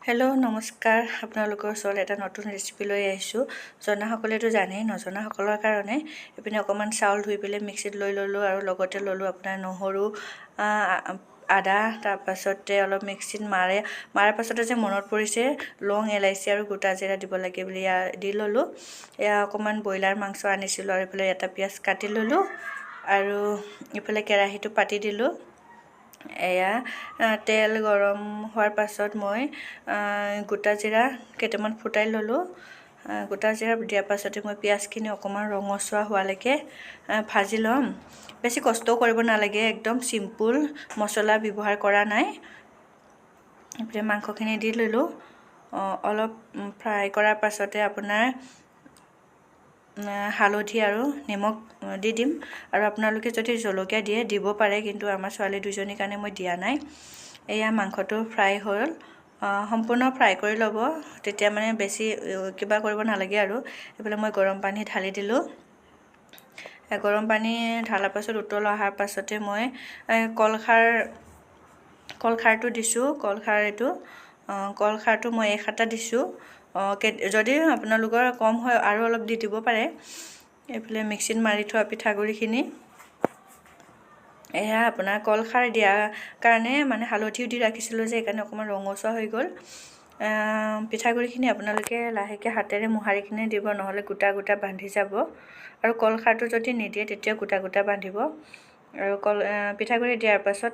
hello' নমস্কাৰ আপোনালোকৰ ওচৰত এটা নতুন ৰেচিপি লৈ আহিছোঁ জনাসকলেতো জানেই নজনাসকলৰ কাৰণে এইপিনে অকণমান চাউল ধুই পেলাই মিক্সিত লৈ ল'লোঁ আৰু লগতে ল'লোঁ আপোনাৰ নহৰু আদা তাৰপাছতে অলপ মিক্সিত মাৰাৰ পাছতে যে মনত পৰিছে লং এলাইচি আৰু গোটা জিৰা দিব লাগে বুলি দি ল'লোঁ এয়া অকণমান ব্ৰইলাৰ মাংস আনিছিলোঁ আৰু এইফালে এটা পিঁয়াজ কাটি ল'লোঁ আৰু এইফালে কেৰাহীটো পাতি দিলোঁ এয়া তেল গৰম হোৱাৰ পাছত মই গোটা জিৰা কেইটামান ফুটাই ল'লোঁ গোটা জিৰা দিয়াৰ পাছতে মই পিঁয়াজখিনি অকণমান ৰঙচুৱা হোৱালৈকে ভাজি ল'ম বেছি কষ্টও কৰিব নালাগে একদম চিম্পুল মছলা ব্যৱহাৰ কৰা নাই এতিয়া মাংসখিনি দি ল'লোঁ অলপ ফ্ৰাই কৰাৰ পাছতে আপোনাৰ হালধি আৰু নিমখ দি দিম আৰু আপোনালোকে যদি জলকীয়া দিয়ে দিব পাৰে কিন্তু আমাৰ ছোৱালী দুজনীৰ কাৰণে মই দিয়া নাই এয়া মাংসটো ফ্ৰাই হ'ল সম্পূৰ্ণ ফ্ৰাই কৰি ল'ব তেতিয়া মানে বেছি কিবা কৰিব নালাগে আৰু এইফালে মই গৰম পানী ঢালি দিলোঁ গৰম পানী ঢালাৰ পাছত উতল অহাৰ পাছতে মই কলখাৰটো দিছোঁ কলখাৰটো মই 1 হাতা দিছোঁ যদি আপোনালোকৰ কম হয় আৰু অলপ দি দিব পাৰে এইফালে মিক্সিত মাৰি থোৱা পিঠাগুড়িখিনি এয়া আপোনাৰ কলখাৰ দিয়াৰ কাৰণে মানে হালধিও দি ৰাখিছিলোঁ যে সেইকাৰণে অকণমান ৰঙচুৱা হৈ গ'ল পিঠাগুড়িখিনি আপোনালোকে লাহেকৈ হাতেৰে মোহাৰি কিনে দিব নহ'লে গোটা গোটা বান্ধি যাব আৰু কলখাৰটো যদি নিদিয়ে তেতিয়া গোটা গোটা বান্ধিব আৰু পিঠাগুড়ি দিয়াৰ পাছত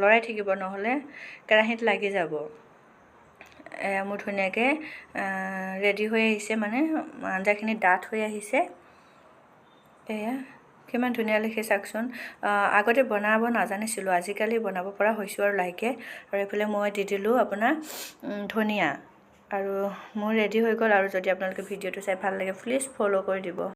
লৰাই থাকিব নহ'লে কেৰাহীত লাগি যাব মোৰ ধুনীয়াকৈ ৰেডি হৈ আহিছে মানে আঞ্জাখিনি ডাঠ হৈ আহিছে এয়া কিমান ধুনীয়া লিখি চাওকচোন আগতে বনাব নাজানিছিলোঁ আজিকালি বনাব পৰা হৈছোঁ আৰু লাহেকৈ আৰু এইফালে মই দি দিলোঁ আপোনাৰ ধনিয়া আৰু মোৰ ৰেডি হৈ গ'ল আৰু যদি আপোনালোকে ভিডিঅ'টো চাই ভাল লাগে প্লিজ ফ'ল' কৰি দিব